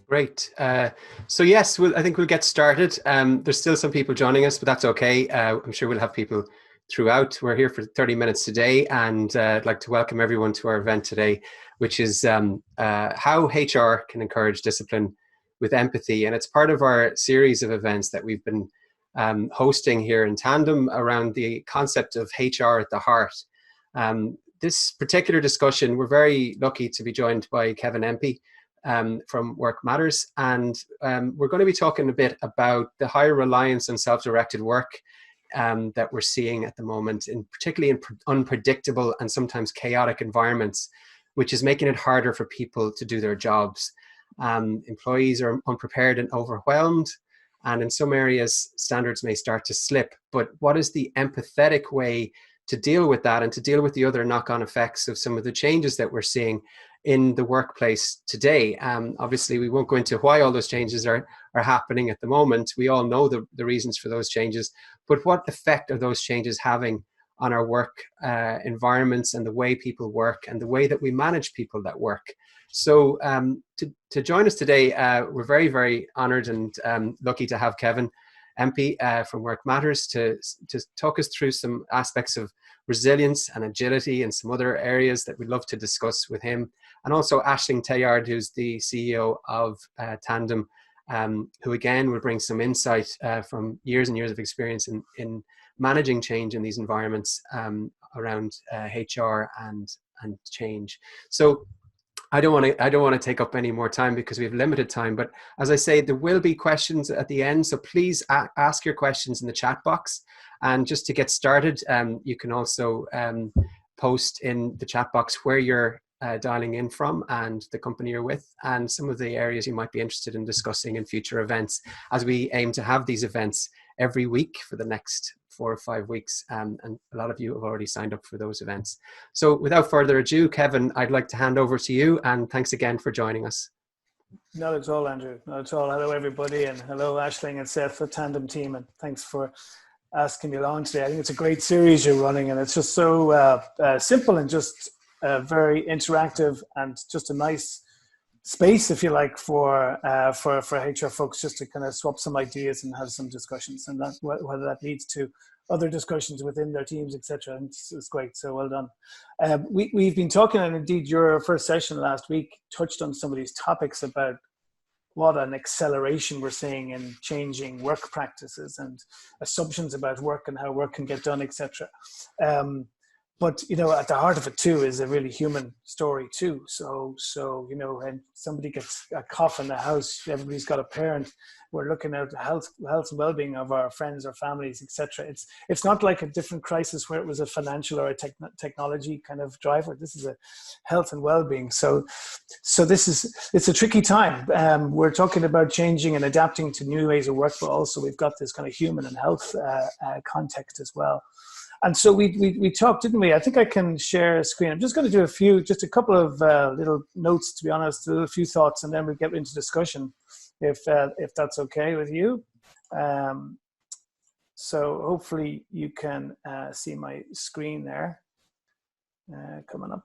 Great. So yes, I think we'll get started. There's still some people joining us, but that's okay. I'm sure we'll have people throughout. We're here for 30 minutes today, and I'd like to welcome everyone to our event today, which is how HR can encourage discipline with empathy. And it's part of our series of events that we've been hosting here in tandem around the concept of HR at the heart. This particular discussion, we're very lucky to be joined by Kevin Empey, from WorkMatters, and we're going to be talking a bit about the higher reliance on self-directed work that we're seeing at the moment, particularly in unpredictable and sometimes chaotic environments, which is making it harder for people to do their jobs. Employees are unprepared and overwhelmed, and in some areas standards may start to slip. But what is the empathetic way to deal with that and to deal with the other knock-on effects of some of the changes that we're seeing in the workplace today? Obviously, we won't go into why all those changes are happening at the moment. We all know the reasons for those changes, but what effect are those changes having on our work environments and the way people work and the way that we manage people that work? So to join us today, we're very, very honored and lucky to have Kevin Empey from WorkMatters to talk us through some aspects of resilience and agility and some other areas that we'd love to discuss with him. And also Aisling Teilhard, who's the CEO of Tandem, who again will bring some insight from years and years of experience in managing change in these environments around HR and change. So I don't want to take up any more time because we have limited time, but as I say, there will be questions at the end. So please ask your questions in the chat box. And just to get started, you can also post in the chat box where you're dialing in from and the company you're with and some of the areas you might be interested in discussing in future events, as we aim to have these events every week for the next 4 or 5 weeks, and a lot of you have already signed up for those events. So without further ado, Kevin, I'd like to hand over to you, and thanks again for joining us. Not at all, Andrew. Not at all. Hello, everybody, and hello, Aisling and Seth, the Tandem team, and thanks for asking me along today. I think it's a great series you're running, and it's just so simple and just very interactive and just a nice space, if you like, for HR folks just to kind of swap some ideas and have some discussions, and that whether that leads to other discussions within their teams, etc. And it's great. So well done. We've been talking, and indeed your first session last week touched on some of these topics about what an acceleration we're seeing in changing work practices and assumptions about work and how work can get done, etc. But, you know, at the heart of it, too, is a really human story, too. So you know, when somebody gets a cough in the house, everybody's got a parent. We're looking at the health and well-being of our friends or families, etc. It's not like a different crisis where it was a financial or a technology kind of driver. This is a health and well-being. So it's a tricky time. We're talking about changing and adapting to new ways of work, but also we've got this kind of human and health context as well. And so we talked, didn't we? I think I can share a screen. I'm just going to do just a couple of little notes, to be honest, a few thoughts, and then we'll get into discussion, if that's okay with you. So hopefully you can see my screen there coming up.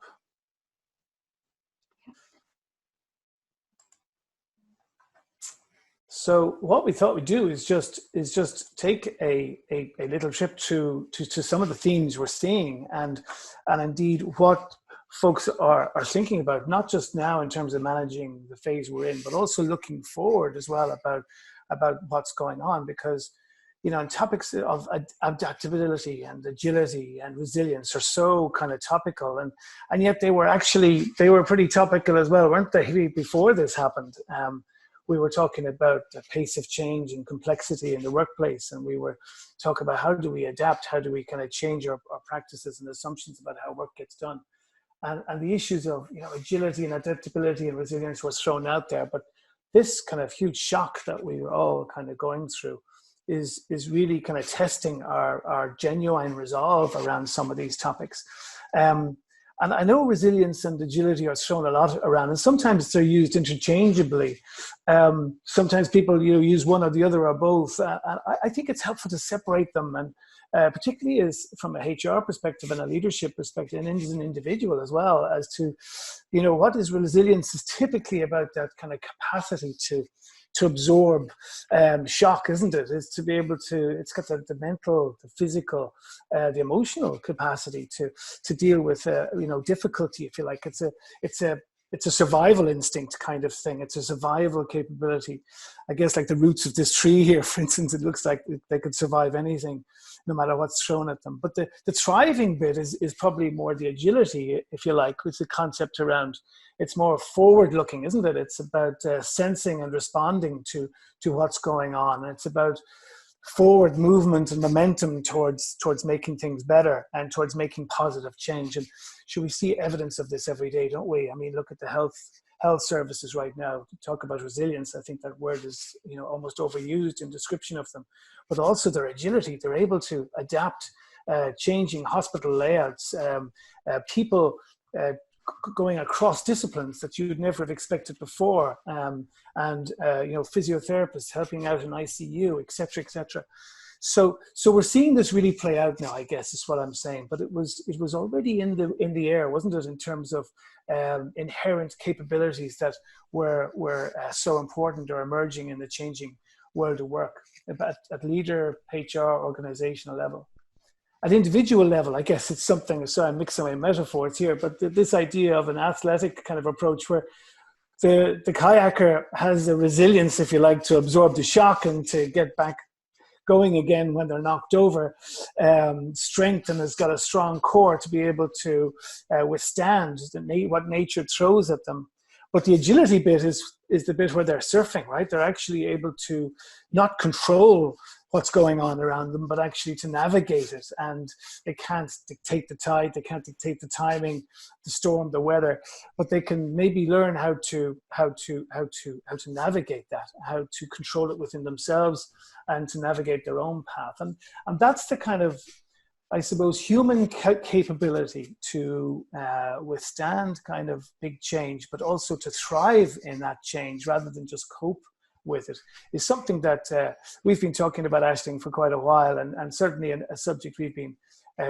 So what we thought we'd do is just take a little trip to some of the themes we're seeing and indeed what folks are thinking about, not just now in terms of managing the phase we're in, but also looking forward as well about what's going on, because, you know, topics of adaptability and agility and resilience are so kind of topical, and yet they were pretty topical as well, weren't they, before this happened? We were talking about the pace of change and complexity in the workplace, and we were talking about how do we adapt, how do we kind of change our practices and assumptions about how work gets done. And the issues of, you know, agility and adaptability and resilience was thrown out there. But this kind of huge shock that we were all kind of going through is really kind of testing our genuine resolve around some of these topics. And I know resilience and agility are thrown a lot around, and sometimes they're used interchangeably. Sometimes people use one or the other or both. And I think it's helpful to separate them particularly as from a HR perspective and a leadership perspective, and as an individual as well, as to, what is resilience is typically about that kind of capacity to absorb shock, isn't it? It's to be able to, it's got the mental, the physical, the emotional capacity to deal with, difficulty, if you like. It's a survival instinct kind of thing. It's a survival capability. I guess like the roots of this tree here, for instance, it looks like they could survive anything, no matter what's thrown at them. But the thriving bit is probably more the agility, if you like, with the concept around, it's more forward looking, isn't it? It's about sensing and responding to what's going on. It's about forward movement and momentum towards making things better and towards making positive change. And should we see evidence of this every day, don't we? I mean, look at the health services right now. To talk about resilience, I think that word is almost overused in description of them, but also their agility. They're able to adapt changing hospital layouts, people going across disciplines that you'd never have expected before, and physiotherapists helping out in ICU, etc., etc. So we're seeing this really play out now, I guess, is what I'm saying. But it was already in the air, wasn't it, in terms of inherent capabilities that were so important or emerging in the changing world of work at leader, HR, organizational level. At individual level, I guess it's something, so I'm mixing my metaphors here, but this idea of an athletic kind of approach where the kayaker has a resilience, if you like, to absorb the shock and to get back going again when they're knocked over, strength, and has got a strong core to be able to withstand what nature throws at them. But the agility bit is the bit where they're surfing, right? They're actually able to not control what's going on around them, but actually to navigate it. And they can't dictate the tide, they can't dictate the timing, the storm, the weather, but they can maybe learn how to navigate that, how to control it within themselves and to navigate their own path. And that's the kind of, I suppose, human capability to withstand kind of big change, but also to thrive in that change rather than just cope with it, is something that we've been talking about, Aisling, for quite a while, and certainly a subject we've been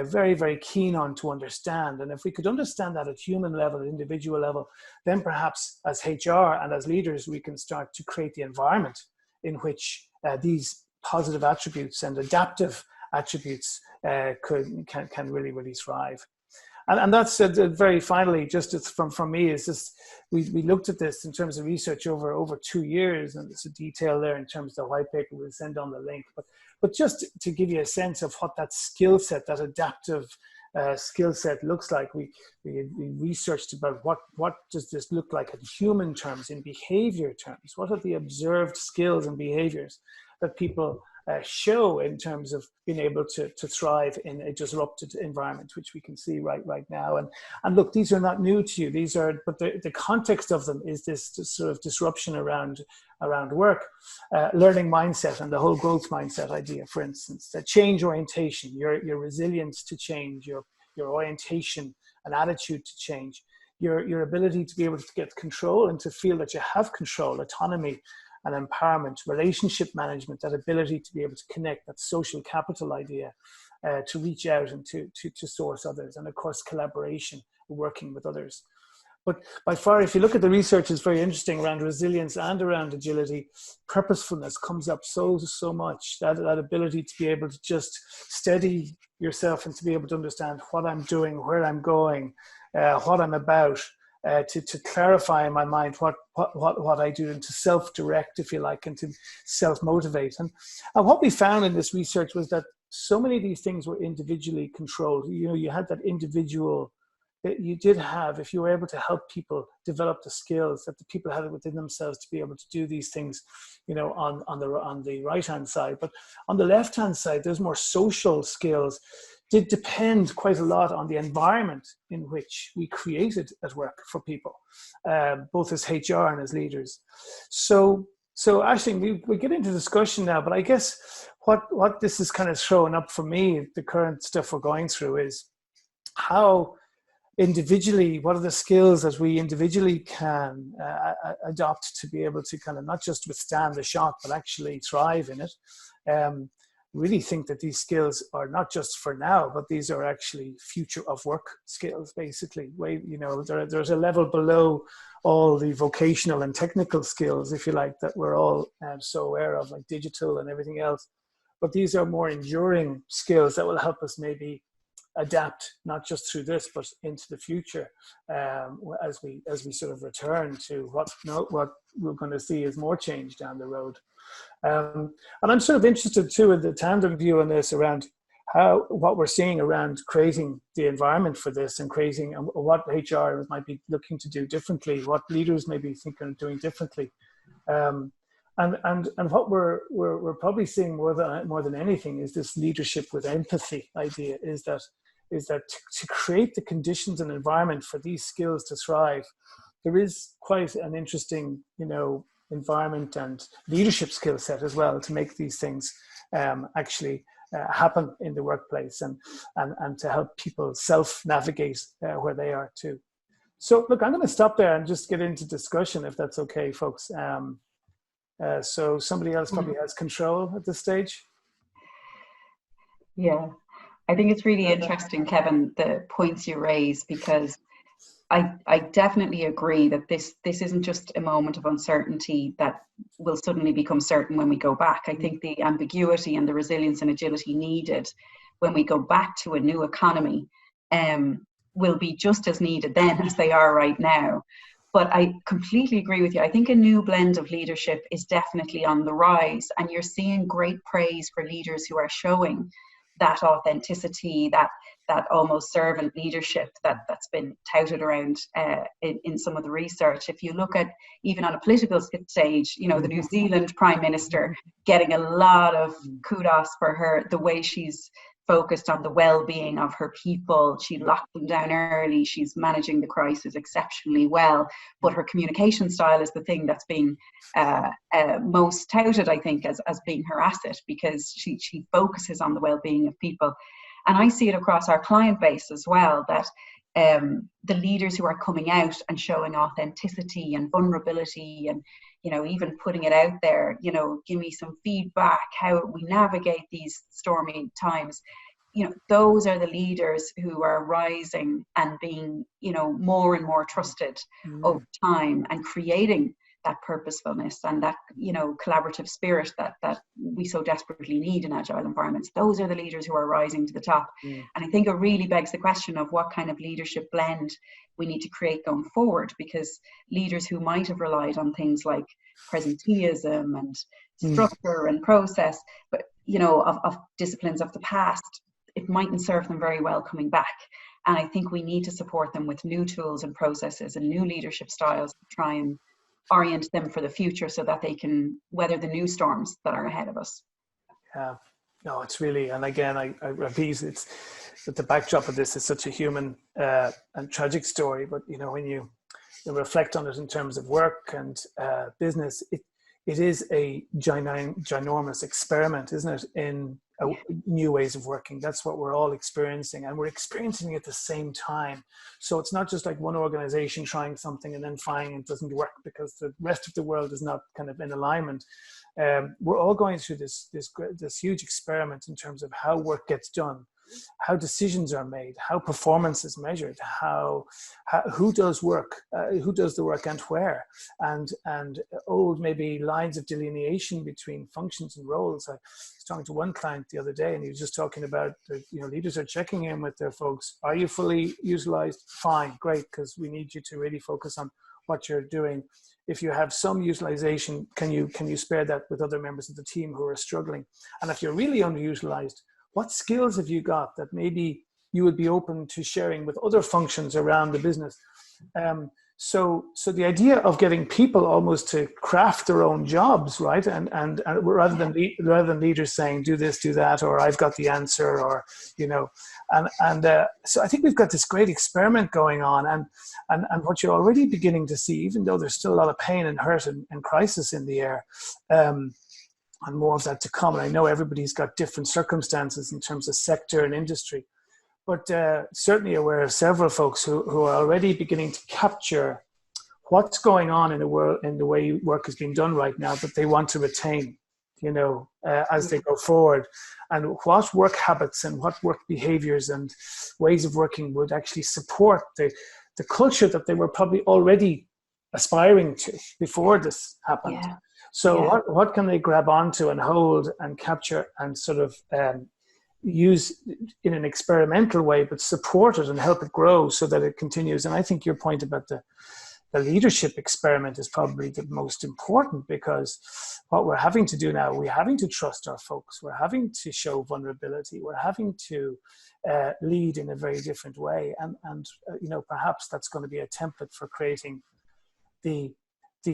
very, very keen on to understand. And if we could understand that at human level, at individual level, then perhaps as HR and as leaders, we can start to create the environment in which these positive attributes and adaptive attributes can really, really thrive. And that's very finally, just from me, is just we looked at this in terms of research over 2 years, and there's a detail there in terms of the white paper. We'll send on the link, but just to give you a sense of what that skill set, that adaptive skill set looks like, we researched about what does this look like in human terms, in behavior terms. What are the observed skills and behaviors that people show in terms of being able to thrive in a disrupted environment, which we can see right now. And look, these are not new to you. These are, but the context of them is this sort of disruption around work, learning mindset, and the whole growth mindset idea, for instance, the change orientation, your resilience to change, your orientation and attitude to change, your ability to be able to get control and to feel that you have control, autonomy, and empowerment, relationship management, that ability to be able to connect, that social capital idea, to reach out and to source others, and of course collaboration, working with others. But by far, if you look at the research, it's very interesting around resilience and around agility. Purposefulness comes up so much, that ability to be able to just steady yourself and to be able to understand what I'm doing, where I'm going, what I'm about, to clarify in my mind what I do, and to self-direct, if you like, and to self-motivate. And what we found in this research was that so many of these things were individually controlled. You had that individual, you did have, if you were able to help people develop the skills that the people had within themselves to be able to do these things, on the right-hand side. But on the left-hand side, there's more social skills. Did depend quite a lot on the environment in which we created at work for people, both as HR and as leaders. So actually, we get into discussion now, but I guess what this is kind of throwing up for me, the current stuff we're going through, is how individually, what are the skills that we individually can adopt to be able to kind of not just withstand the shock, but actually thrive in it. really think that these skills are not just for now, but these are actually future of work skills, basically. There's a level below all the vocational and technical skills, if you like, that we're all so aware of, like digital and everything else. But these are more enduring skills that will help us maybe adapt, not just through this, but into the future, as we sort of return to what we're going to see as more change down the road. And I'm sort of interested too in the tandem view on this, around what we're seeing around creating the environment for this, and creating what HR might be looking to do differently, what leaders maybe think are doing differently. And what we're probably seeing more than anything is this leadership with empathy idea, is that to create the conditions and environment for these skills to thrive, there is quite an interesting, environment and leadership skill set as well to make these things actually happen in the workplace, and to help people self-navigate where they are too. So look, I'm going to stop there and just get into discussion, if that's okay, folks. So somebody else probably has control at this stage. Yeah, I think it's really interesting, Kevin, the points you raise, because I definitely agree that this isn't just a moment of uncertainty that will suddenly become certain when we go back. I think the ambiguity and the resilience and agility needed when we go back to a new economy will be just as needed then as they are right now. But I completely agree with you. I think a new blend of leadership is definitely on the rise, and you're seeing great praise for leaders who are showing that authenticity, that almost servant leadership that's been touted around in some of the research. If you look at, even on a political stage, the New Zealand Prime Minister getting a lot of kudos for the way she's focused on the well-being of her people. She locked them down early. She's managing the crisis exceptionally well. But her communication style is the thing that's being most touted, I think, as being her asset, because she focuses on the well-being of people. And I see it across our client base as well, that the leaders who are coming out and showing authenticity and vulnerability, and even putting it out there, give me some feedback, how we navigate these stormy times. Those are the leaders who are rising and being, more and more trusted over time, and creating that purposefulness and that, collaborative spirit that we so desperately need in agile environments. Those are the leaders who are rising to the top. And I think it really begs the question of what kind of leadership blend we need to create going forward, because leaders who might have relied on things like presenteeism and structure and process, but, of disciplines of the past, it mightn't serve them very well coming back. And I think we need to support them with new tools and processes and new leadership styles to try and orient them for the future, so that they can weather the new storms that are ahead of us. Yeah, no, it's really, and again, I repeat, it's that the backdrop of this is such a human and tragic story. But when you reflect on it in terms of work and business, it is a ginormous experiment, isn't it, in new ways of working. That's what we're all experiencing, and we're experiencing it at the same time. So it's not just like one organization trying something and then finding it doesn't work because the rest of the world is not kind of in alignment. We're all going through this huge experiment in terms of how work gets done, how decisions are made, how performance is measured, who does work, who does the work and where, and old maybe lines of delineation between functions and roles. I was talking to one client the other day, and he was just talking about leaders are checking in with their folks. Are you fully utilized? Fine, great, because we need you to really focus on what you're doing. If you have some utilization, can you spare that with other members of the team who are struggling? And if you're really underutilized, what skills have you got that maybe you would be open to sharing with other functions around the business? So the idea of getting people almost to craft their own jobs, right? And rather than leaders saying, do this, do that, or I've got the answer, or, so I think we've got this great experiment going on, and what you're already beginning to see, even though there's still a lot of pain and hurt and crisis in the air, and more of that to come. And I know everybody's got different circumstances in terms of sector and industry, but certainly aware of several folks who are already beginning to capture what's going on in the world, in the way work is being done right now, that they want to retain. as they go forward, and what work habits and what work behaviors and ways of working would actually support the culture that they were probably already aspiring to before this happened. Yeah. So Yeah. what can they grab onto and hold and capture and sort of use in an experimental way, but support it and help it grow so that it continues. And I think your point about the leadership experiment is probably the most important, because what we're having to do now, we're having to trust our folks, we're having to show vulnerability, we're having to lead in a very different way. And perhaps that's going to be a template for creating the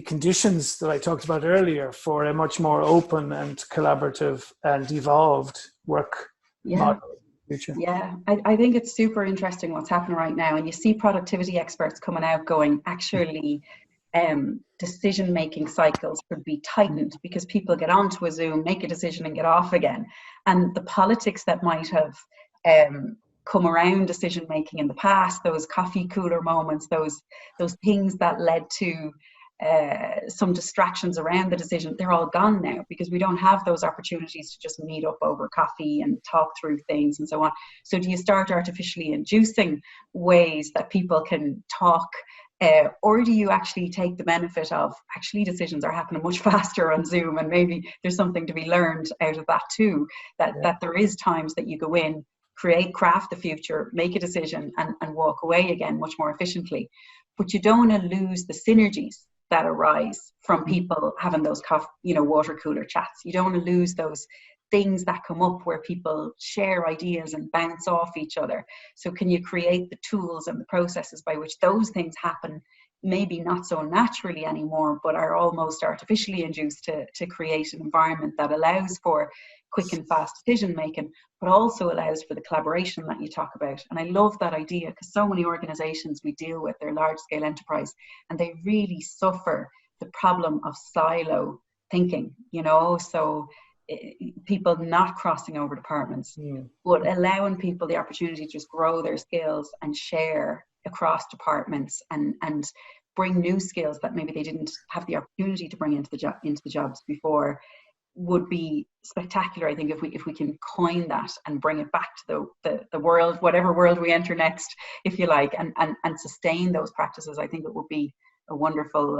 conditions that I talked about earlier for a much more open and collaborative and evolved work model in the future. Yeah, I think it's super interesting what's happening right now. And you see productivity experts coming out going, actually, decision-making cycles could be tightened because people get onto a Zoom, make a decision and get off again. And the politics that might have come around decision-making in the past, those coffee cooler moments, those things that led to some distractions around the decision, they're all gone now because we don't have those opportunities to just meet up over coffee and talk through things and so on. So do you start artificially inducing ways that people can talk, or do you actually take the benefit of actually decisions are happening much faster on Zoom, and maybe there's something to be learned out of that too, that there is times that you go in, craft the future, make a decision and walk away again much more efficiently. But you don't want to lose the synergies that arise from people having those water cooler chats. You don't want to lose those things that come up where people share ideas and bounce off each other. So can you create the tools and the processes by which those things happen, maybe not so naturally anymore, but are almost artificially induced to create an environment that allows for quick and fast decision making, but also allows for the collaboration that you talk about. And I love that idea, because so many organizations we deal with, they're large scale enterprise, and they really suffer the problem of silo thinking, so people not crossing over departments, but allowing people the opportunity to just grow their skills and share across departments and bring new skills that maybe they didn't have the opportunity to bring into the jobs before, would be spectacular. I think if we can coin that and bring it back to the world, whatever world we enter next, if you like, and sustain those practices, I think it would be a wonderful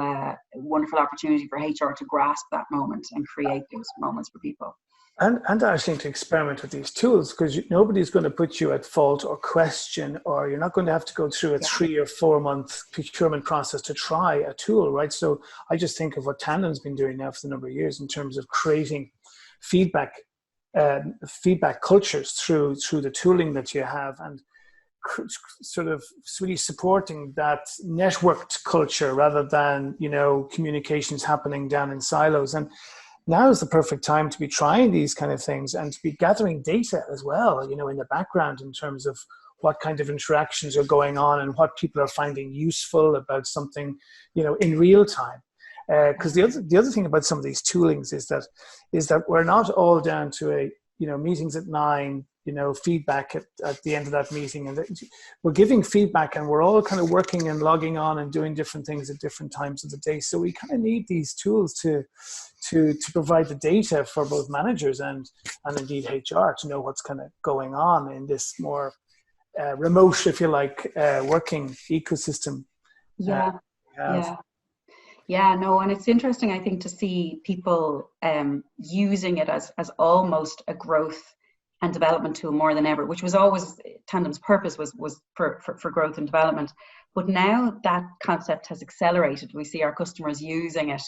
opportunity for HR to grasp that moment and create those moments for people. And actually to experiment with these tools, because nobody's going to put you at fault or question, or you're not going to have to go through a 3 or 4 month procurement process to try a tool, right? So I just think of what Tandem's been doing now for a number of years in terms of creating feedback cultures through the tooling that you have, and sort of really supporting that networked culture rather than, communications happening down in silos. And now is the perfect time to be trying these kind of things and to be gathering data as well, in the background, in terms of what kind of interactions are going on and what people are finding useful about something, in real time. Because the other thing about some of these toolings is that we're not all down to a, meetings at 9, feedback at the end of that meeting, and we're giving feedback, and we're all kind of working and logging on and doing different things at different times of the day. So we kind of need these tools to provide the data for both managers and indeed HR to know what's kind of going on in this more remote, if you like, working ecosystem. Yeah, no, and it's interesting, I think, to see people using it as almost a growth and development tool more than ever, which was always Tandem's purpose, was for growth and development. But now that concept has accelerated. We see our customers using it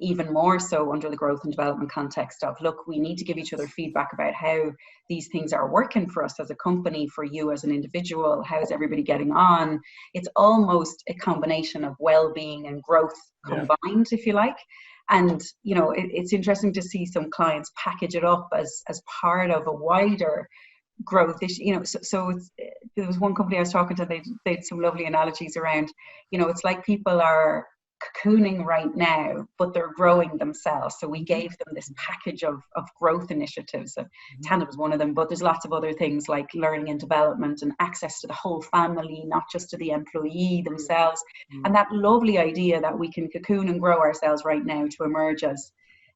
even more so under the growth and development context of, look, we need to give each other feedback about how these things are working for us as a company, for you as an individual, how is everybody getting on? It's almost a combination of well-being and growth combined, if you like. And, it's interesting to see some clients package it up as part of a wider growth issue. There was one company I was talking to, they had some lovely analogies around, it's like people are cocooning right now, but they're growing themselves. So we gave them this package of growth initiatives. Tandem was one of them, but there's lots of other things like learning and development and access to the whole family, not just to the employee themselves. And that lovely idea that we can cocoon and grow ourselves right now to emerge as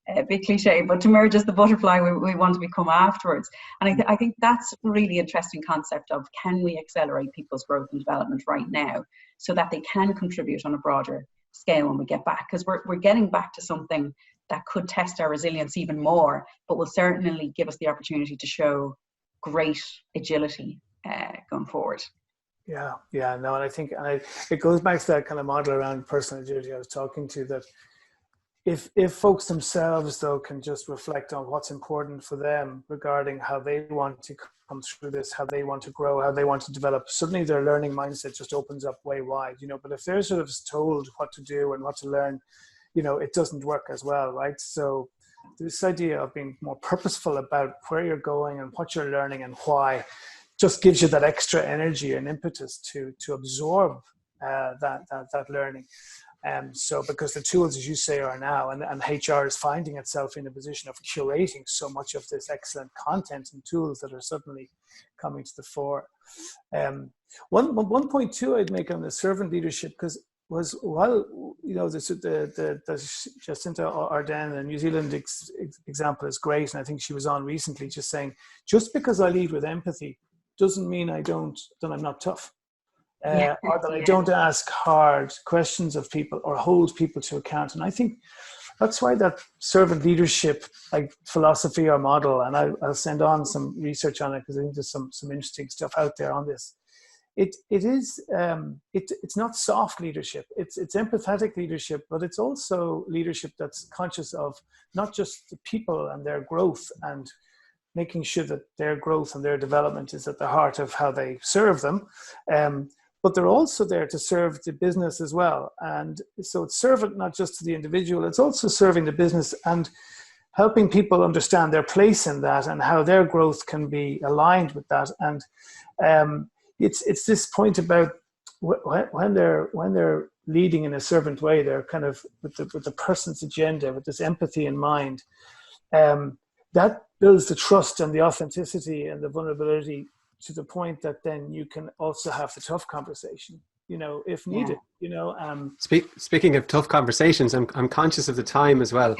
a bit cliche, but to merge as the butterfly we want to become afterwards. And I think that's a really interesting concept of, can we accelerate people's growth and development right now so that they can contribute on a broader scale when we get back? Because we're getting back to something that could test our resilience even more, but will certainly give us the opportunity to show great agility going forward. No, and I think it goes back to that kind of model around personal agility I was talking to, that if folks themselves, though, can just reflect on what's important for them regarding how they want to come through this, how they want to grow, how they want to develop, suddenly their learning mindset just opens up way wide, but if they're sort of told what to do and what to learn, it doesn't work as well, right? So this idea of being more purposeful about where you're going and what you're learning and why just gives you that extra energy and impetus to absorb that learning. So because the tools, as you say, are now, and HR is finding itself in a position of curating so much of this excellent content and tools that are suddenly coming to the fore. One point too I'd make on the servant leadership, because was, well, the Jacinta Ardern, the New Zealand example is great, and I think she was on recently just saying, just because I lead with empathy doesn't mean that I'm not tough. Or that I don't ask hard questions of people or hold people to account. And I think that's why that servant leadership philosophy or model, and I'll send on some research on it because I think there's some interesting stuff out there on this. It's not soft leadership. It's empathetic leadership, but it's also leadership that's conscious of not just the people and their growth, and making sure that their growth and their development is at the heart of how they serve them. But they're also there to serve the business as well. And so it's servant not just to the individual, it's also serving the business and helping people understand their place in that and how their growth can be aligned with that. And it's this point about when they're leading in a servant way, they're kind of with the person's agenda, with this empathy in mind. That builds the trust and the authenticity and the vulnerability to the point that then you can also have the tough conversation, if needed. Speaking of tough conversations, I'm conscious of the time as well,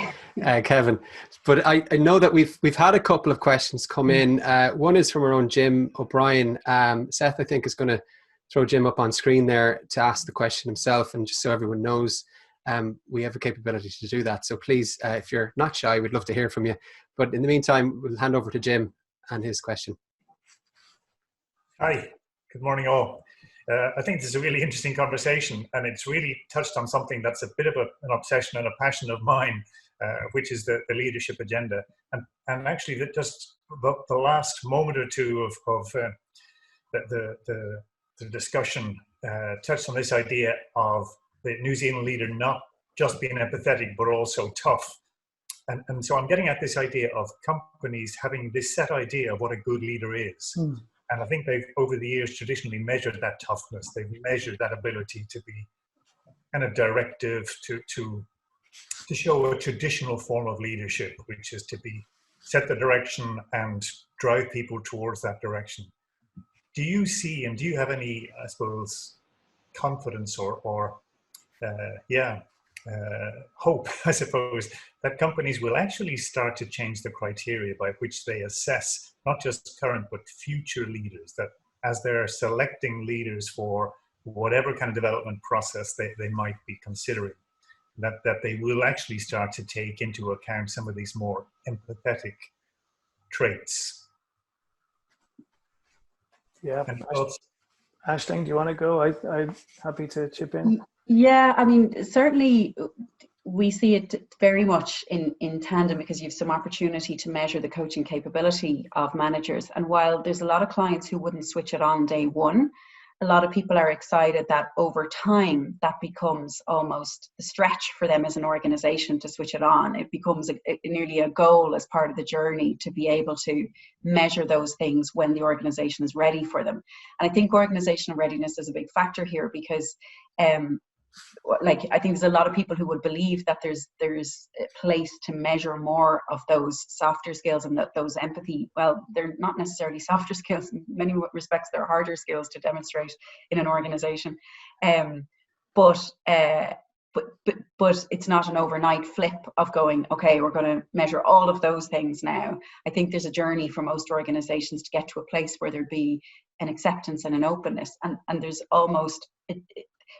Kevin. But I know that we've had a couple of questions come in. One is from our own Jim O'Brien. Seth, I think, is going to throw Jim up on screen there to ask the question himself, and just so everyone knows, we have a capability to do that. So please, if you're not shy, we'd love to hear from you. But in the meantime, we'll hand over to Jim and his question. Hi, good morning all. I think this is a really interesting conversation, and it's really touched on something that's a bit of an obsession and a passion of mine, which is the leadership agenda. And actually, just the last moment or two of the discussion touched on this idea of the New Zealand leader not just being empathetic, but also tough. And so I'm getting at this idea of companies having this set idea of what a good leader is. And I think they've, over the years, traditionally measured that toughness. They've measured that ability to be kind of directive, to show a traditional form of leadership, which is to set the direction and drive people towards that direction. Do you see, and do you have any, I suppose, confidence or hope, I suppose, that companies will actually start to change the criteria by which they assess not just current but future leaders, that as they're selecting leaders for whatever kind of development process they might be considering, that they will actually start to take into account some of these more empathetic traits? Yeah. Aisling, do you want to go? I'm happy to chip in. Yeah, I mean, certainly we see it very much in tandem, because you have some opportunity to measure the coaching capability of managers. And while there's a lot of clients who wouldn't switch it on day one, a lot of people are excited that over time that becomes almost a stretch for them as an organization to switch it on. It becomes nearly a goal as part of the journey to be able to measure those things when the organization is ready for them. And I think organizational readiness is a big factor here, because I think there's a lot of people who would believe that there's a place to measure more of those softer skills, and that those empathy, well, they're not necessarily softer skills. In many respects, they're harder skills to demonstrate in an organization. But but it's not an overnight flip of going, okay, we're going to measure all of those things now. I think there's a journey for most organizations to get to a place where there'd be an acceptance and an openness, and there's almost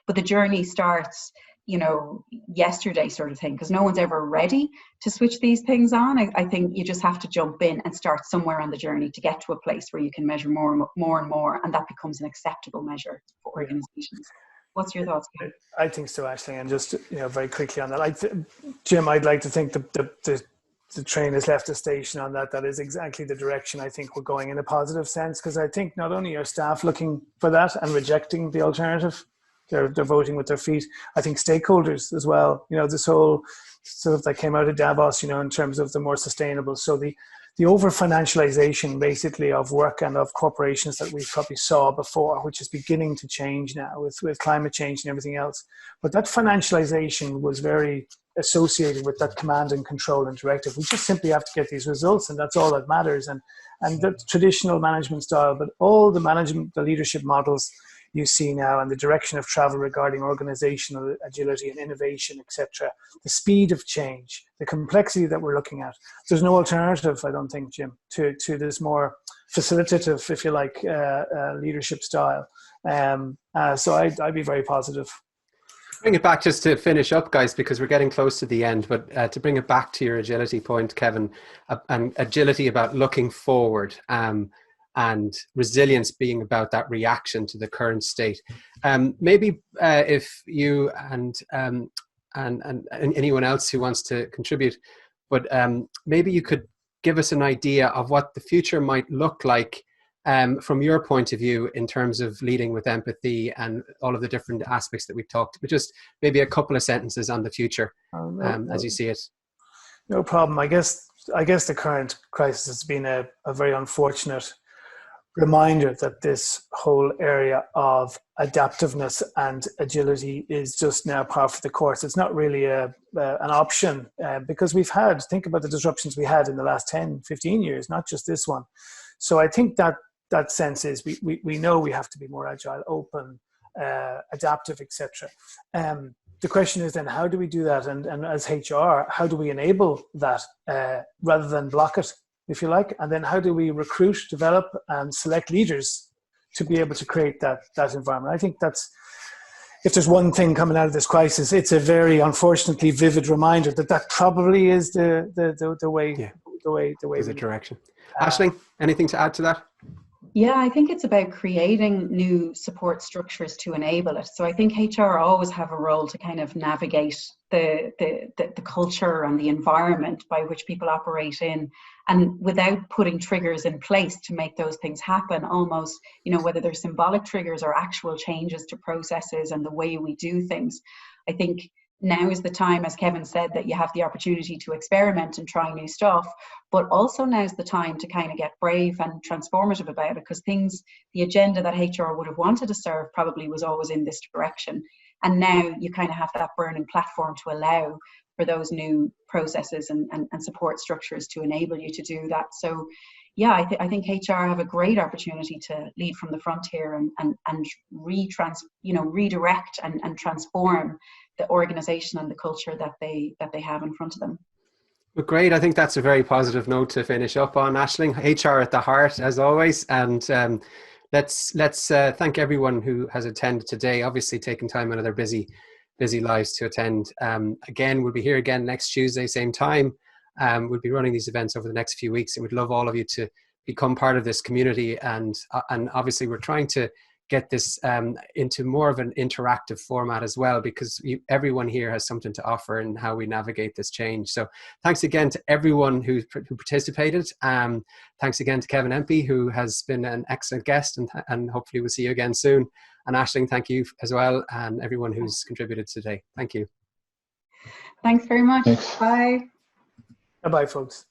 but the journey starts, you know, yesterday sort of thing, because no one's ever ready to switch these things on. I think you just have to jump in and start somewhere on the journey to get to a place where you can measure more and more, and that becomes an acceptable measure for organizations. What's your thoughts, Ken? I think so, Aisling, and just, you know, very quickly on that, Jim, I'd like to think the train has left the station on that. That is exactly the direction I think we're going, in a positive sense, because I think not only are staff looking for that and rejecting the alternative, they're voting with their feet. I think stakeholders as well, you know, this whole sort of that came out of Davos, you know, in terms of the more sustainable. So the over-financialization basically of work and of corporations that we probably saw before, which is beginning to change now with climate change and everything else. But that financialization was very associated with that command and control and directive. We just simply have to get these results, and that's all that matters. And the traditional management style, but all the management, the leadership models you see now, and the direction of travel regarding organizational agility and innovation, etc., the speed of change, the complexity that we're looking at. There's no alternative, I don't think, Jim, to this more facilitative, if you like, leadership style. So I'd be very positive. Bring it back just to finish up, guys, because we're getting close to the end, but to bring it back to your agility point, Kevin, and agility about looking forward, and resilience being about that reaction to the current state. Maybe if you and anyone else who wants to contribute, but maybe you could give us an idea of what the future might look like from your point of view in terms of leading with empathy and all of the different aspects that we've talked, but just maybe a couple of sentences on the future as you see it. No problem. I guess the current crisis has been a very unfortunate reminder that this whole area of adaptiveness and agility is just now par for the course. It's not really an option because think about the disruptions we had in the last 10, 15 years, not just this one. So I think that sense is we know we have to be more agile, open, adaptive, etc. The question is then, how do we do that? And as HR, how do we enable that rather than block it, if you like? And then how do we recruit, develop, and select leaders to be able to create that environment? I think that's, if there's one thing coming out of this crisis, it's a very unfortunately vivid reminder that probably is the way. Yeah. The way. The direction. Aisling, anything to add to that? Yeah, I think it's about creating new support structures to enable it. So I think HR always have a role to kind of navigate the culture and the environment by which people operate in, and without putting triggers in place to make those things happen, almost, you know, whether they're symbolic triggers or actual changes to processes and the way we do things. I think now is the time, as Kevin said, that you have the opportunity to experiment and try new stuff, but also now's the time to kind of get brave and transformative about it, because the agenda that HR would have wanted to serve probably was always in this direction. And now you kind of have that burning platform to allow for those new processes and support structures to enable you to do that. So yeah, I think HR have a great opportunity to lead from the front here and redirect and transform the organization and the culture that they have in front of them. Well, great. I think that's a very positive note to finish up on, Aisling. HR at the heart, as always. And let's thank everyone who has attended today, obviously taking time out of their busy lives to attend. Again, we'll be here again next Tuesday, same time. We'll be running these events over the next few weeks, and we'd love all of you to become part of this community. And obviously we're trying to get this into more of an interactive format as well, because everyone here has something to offer in how we navigate this change. So thanks again to everyone who participated. Thanks again to Kevin Empey, who has been an excellent guest, and hopefully we'll see you again soon. And Aisling, thank you as well, and everyone who's contributed today. Thank you. Thanks very much. Thanks. Bye. Bye-bye, folks.